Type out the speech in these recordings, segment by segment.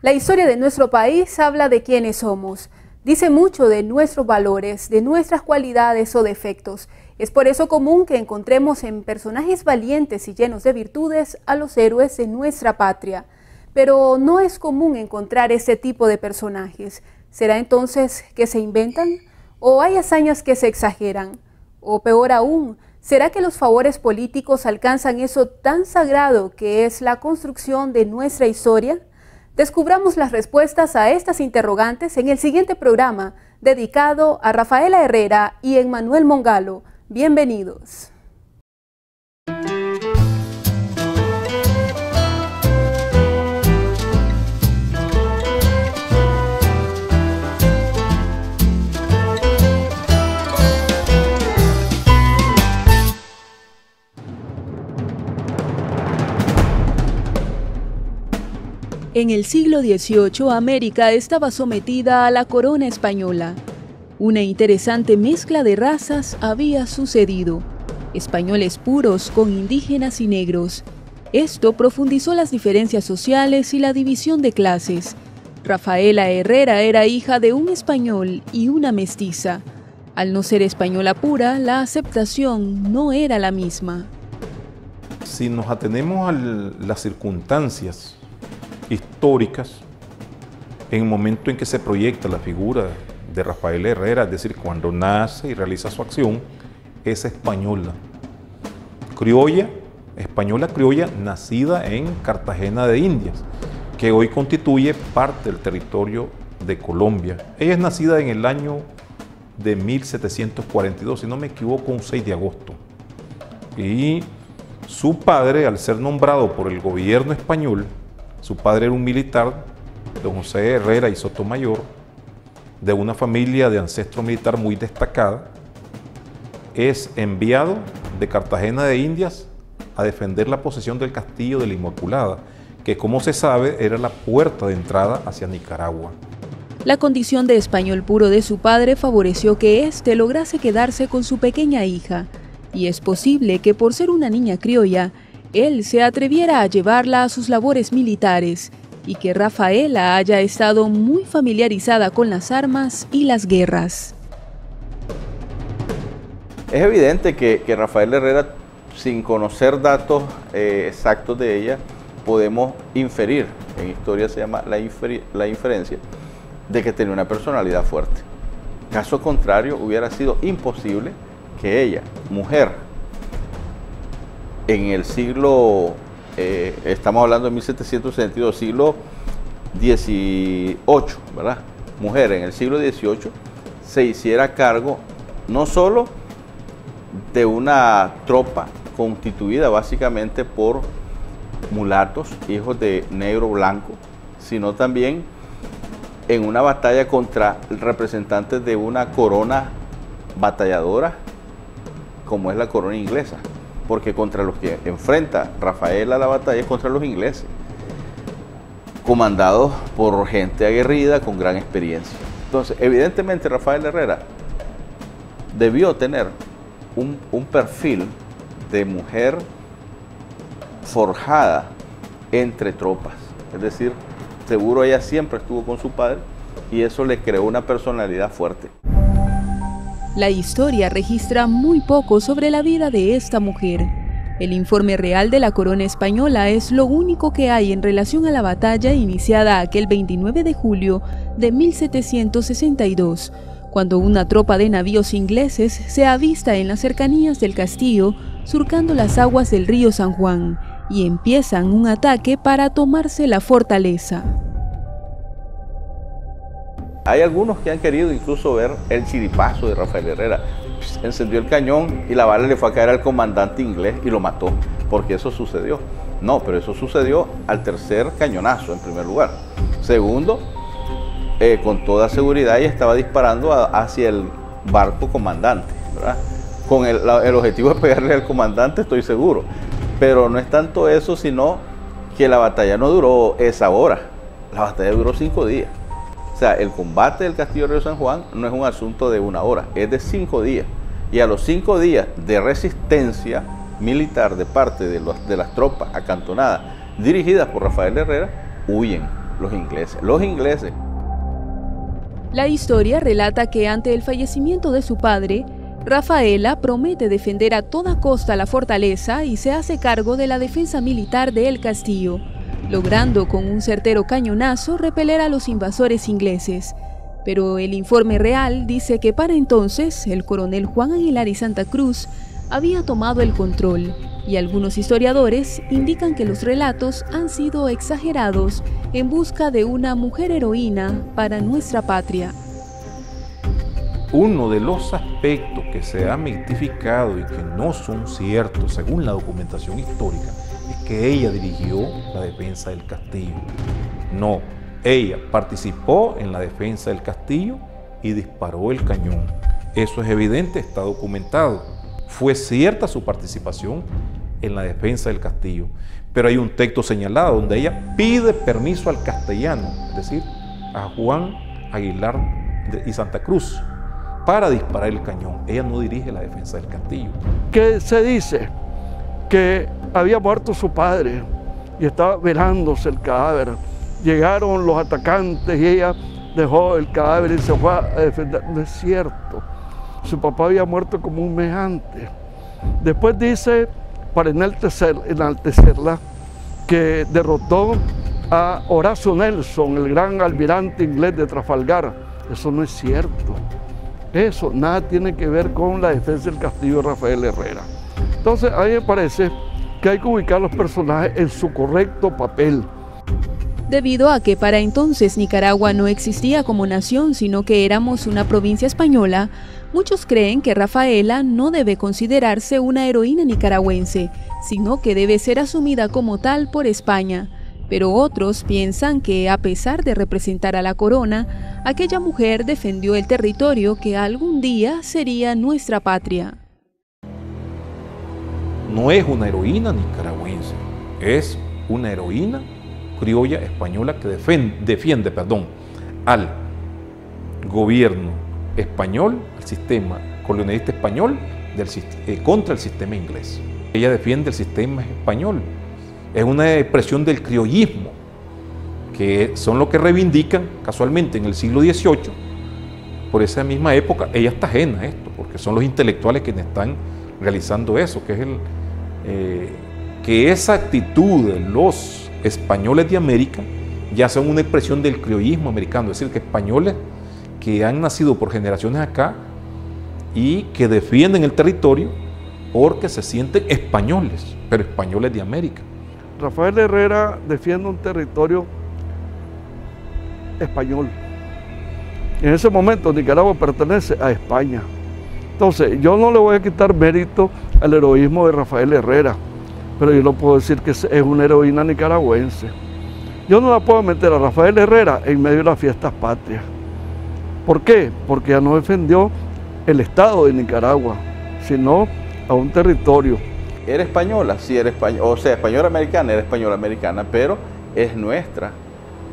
La historia de nuestro país habla de quiénes somos. Dice mucho de nuestros valores, de nuestras cualidades o defectos. Es por eso común que encontremos en personajes valientes y llenos de virtudes a los héroes de nuestra patria. Pero no es común encontrar este tipo de personajes. ¿Será entonces que se inventan? ¿O hay hazañas que se exageran? O peor aún, ¿será que los favores políticos alcanzan eso tan sagrado que es la construcción de nuestra historia? Descubramos las respuestas a estas interrogantes en el siguiente programa, dedicado a Rafaela Herrera y Emmanuel Mongalo. Bienvenidos. En el siglo XVIII, América estaba sometida a la corona española. Una interesante mezcla de razas había sucedido. Españoles puros con indígenas y negros. Esto profundizó las diferencias sociales y la división de clases. Rafaela Herrera era hija de un español y una mestiza. Al no ser española pura, la aceptación no era la misma. Si nos atenemos a las circunstancias históricas, en el momento en que se proyecta la figura de Rafaela Herrera, es decir, cuando nace y realiza su acción, es española, criolla, nacida en Cartagena de Indias, que hoy constituye parte del territorio de Colombia. Ella es nacida en el año de 1742, si no me equivoco, un 6 de agosto. Y su padre, al ser nombrado por el gobierno español, su padre era un militar, don José Herrera y Sotomayor, de una familia de ancestro militar muy destacada, es enviado de Cartagena de Indias a defender la posesión del castillo de la Inmaculada, que como se sabe era la puerta de entrada hacia Nicaragua. La condición de español puro de su padre favoreció que éste lograse quedarse con su pequeña hija, y es posible que por ser una niña criolla, él se atreviera a llevarla a sus labores militares y que Rafaela haya estado muy familiarizada con las armas y las guerras. Es evidente que Rafaela Herrera, sin conocer datos exactos de ella, podemos inferir, en historia se llama la inferencia, de que tenía una personalidad fuerte. Caso contrario, hubiera sido imposible que ella, mujer, en el siglo, estamos hablando de 1762, siglo XVIII, ¿verdad? Mujer en el siglo XVIII se hiciera cargo no solo de una tropa constituida básicamente por mulatos, hijos de negro blanco, sino también en una batalla contra representantes de una corona batalladora como es la corona inglesa. Porque contra los que enfrenta Rafaela la batalla es contra los ingleses, comandados por gente aguerrida con gran experiencia. Entonces, evidentemente Rafaela Herrera debió tener un perfil de mujer forjada entre tropas. Es decir, seguro ella siempre estuvo con su padre y eso le creó una personalidad fuerte. La historia registra muy poco sobre la vida de esta mujer. El informe real de la corona española es lo único que hay en relación a la batalla iniciada aquel 29 de julio de 1762, cuando una tropa de navíos ingleses se avista en las cercanías del castillo, surcando las aguas del río San Juan, y empiezan un ataque para tomarse la fortaleza. Hay algunos que han querido incluso ver el chiripazo de Rafaela Herrera. Encendió el cañón y la bala le fue a caer al comandante inglés y lo mató, porque eso sucedió. No, pero eso sucedió al tercer cañonazo en primer lugar. Segundo, con toda seguridad ella estaba disparando hacia el barco comandante, ¿verdad? Con el objetivo de pegarle al comandante, estoy seguro. Pero no es tanto eso, sino que la batalla no duró esa hora. La batalla duró 5 días. O sea, el combate del Castillo de Río San Juan no es un asunto de 1 hora, es de 5 días. Y a los 5 días de resistencia militar de parte de las tropas acantonadas dirigidas por Rafaela Herrera, huyen los ingleses. Los ingleses. La historia relata que ante el fallecimiento de su padre, Rafaela promete defender a toda costa la fortaleza y se hace cargo de la defensa militar de El Castillo, logrando con un certero cañonazo repeler a los invasores ingleses. Pero el informe real dice que para entonces el coronel Juan Aguilar y Santa Cruz había tomado el control, y algunos historiadores indican que los relatos han sido exagerados en busca de una mujer heroína para nuestra patria. Uno de los aspectos que se ha mitificado y que no son ciertos según la documentación histórica es que ella dirigió la defensa del castillo. No, ella participó en la defensa del castillo y disparó el cañón. Eso es evidente, está documentado. Fue cierta su participación en la defensa del castillo, pero hay un texto señalado donde ella pide permiso al castellano, es decir, a Juan Aguilar y Santa Cruz, para disparar el cañón. Ella no dirige la defensa del castillo. Que se dice que había muerto su padre y estaba velándose el cadáver. Llegaron los atacantes y ella dejó el cadáver y se fue a defender. No es cierto. Su papá había muerto como un mes antes. Después dice, para enaltecerla, que derrotó a Horacio Nelson, el gran almirante inglés de Trafalgar. Eso no es cierto. Eso nada tiene que ver con la defensa del castillo de Rafael Herrera. Entonces, a mí me parece que hay que ubicar los personajes en su correcto papel. Debido a que para entonces Nicaragua no existía como nación, sino que éramos una provincia española, muchos creen que Rafaela no debe considerarse una heroína nicaragüense, sino que debe ser asumida como tal por España. Pero otros piensan que, a pesar de representar a la corona, aquella mujer defendió el territorio que algún día sería nuestra patria. No es una heroína nicaragüense, es una heroína criolla española que defiende al gobierno español, al sistema colonialista español, contra el sistema inglés. Ella defiende el sistema español. Es una expresión del criollismo, que son los que reivindican casualmente en el siglo XVIII, por esa misma época. Ella está ajena a esto, porque son los intelectuales quienes están realizando eso, que es que esa actitud de los españoles de América ya son una expresión del criollismo americano, es decir, que españoles que han nacido por generaciones acá y que defienden el territorio porque se sienten españoles, pero españoles de América. Rafael Herrera defiende un territorio español. En ese momento Nicaragua pertenece a España. Entonces, yo no le voy a quitar mérito al heroísmo de Rafael Herrera, pero yo no puedo decir que es una heroína nicaragüense. Yo no la puedo meter a Rafael Herrera en medio de las fiestas patrias. ¿Por qué? Porque ella no defendió el Estado de Nicaragua, sino a un territorio. Era española, sí era española, o sea, española americana, era española americana, pero es nuestra.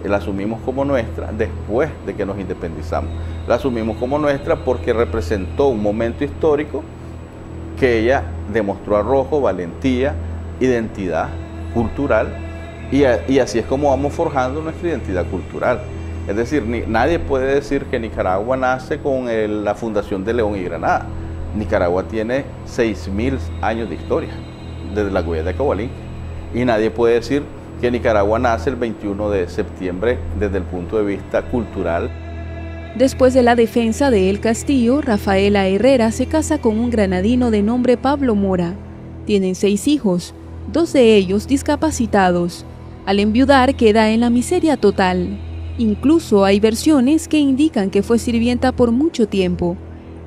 La asumimos como nuestra después de que nos independizamos. La asumimos como nuestra porque representó un momento histórico que ella demostró arrojo, valentía, identidad cultural, y así es como vamos forjando nuestra identidad cultural. Es decir, nadie puede decir que Nicaragua nace con la fundación de León y Granada. Nicaragua tiene 6.000 años de historia, desde la huella de Cahualín, y nadie puede decir que Nicaragua nace el 21 de septiembre desde el punto de vista cultural. Después de la defensa de El Castillo, Rafaela Herrera se casa con un granadino de nombre Pablo Mora. Tienen 6 hijos, 2 de ellos discapacitados. Al enviudar queda en la miseria total. Incluso hay versiones que indican que fue sirvienta por mucho tiempo.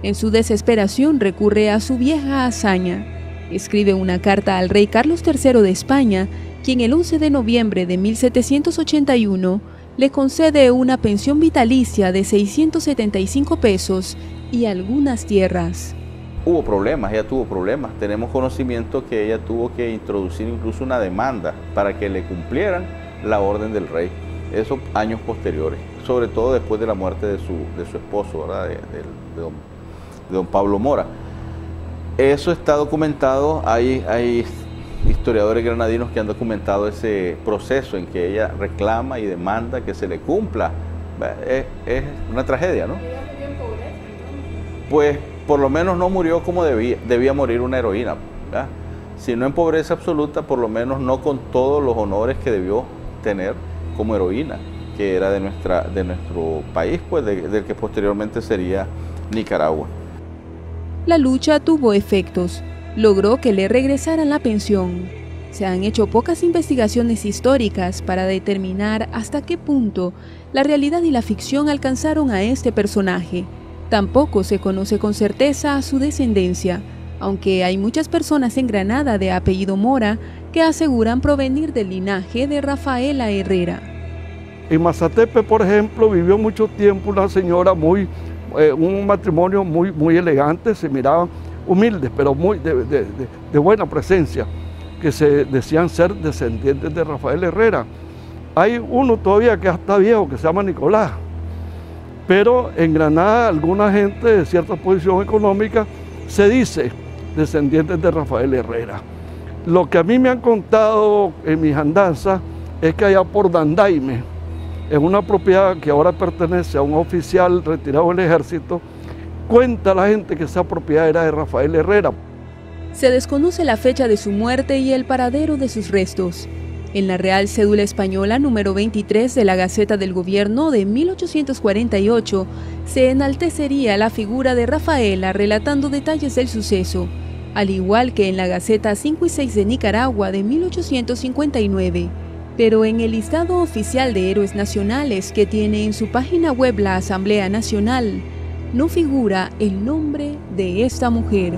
En su desesperación recurre a su vieja hazaña. Escribe una carta al rey Carlos III de España, quien el 11 de noviembre de 1781 le concede una pensión vitalicia de 675 pesos y algunas tierras. Hubo problemas, ella tuvo problemas. Tenemos conocimiento que ella tuvo que introducir incluso una demanda para que le cumplieran la orden del rey. Eso años posteriores, sobre todo después de la muerte de su esposo, ¿verdad? de don Pablo Mora. Eso está documentado, hay historiadores granadinos que han documentado ese proceso en que ella reclama y demanda que se le cumpla. Es una tragedia, ¿no? Pues por lo menos no murió como debía morir una heroína, ¿verdad? Si no en pobreza absoluta, por lo menos no con todos los honores que debió tener como heroína, que era de nuestro país, pues del que posteriormente sería Nicaragua. La lucha tuvo efectos. Logró que le regresaran la pensión. Se han hecho pocas investigaciones históricas para determinar hasta qué punto la realidad y la ficción alcanzaron a este personaje. Tampoco se conoce con certeza su descendencia, aunque hay muchas personas en Granada de apellido Mora que aseguran provenir del linaje de Rafaela Herrera. En Mazatepe, por ejemplo, vivió mucho tiempo una señora un matrimonio muy elegante, se miraban humildes, pero de buena presencia, que se decían ser descendientes de Rafael Herrera. Hay uno todavía que está viejo, que se llama Nicolás, pero en Granada alguna gente de cierta posición económica se dice descendientes de Rafael Herrera. Lo que a mí me han contado en mis andanzas es que allá por Dandaime, en una propiedad que ahora pertenece a un oficial retirado del ejército, cuenta la gente que esa propiedad era de Rafael Herrera. Se desconoce la fecha de su muerte y el paradero de sus restos. En la Real Cédula Española número 23 de la Gaceta del Gobierno de 1848, se enaltecería la figura de Rafaela relatando detalles del suceso, al igual que en la Gaceta 5 y 6 de Nicaragua de 1859. Pero en el listado oficial de héroes nacionales que tiene en su página web la Asamblea Nacional, no figura el nombre de esta mujer.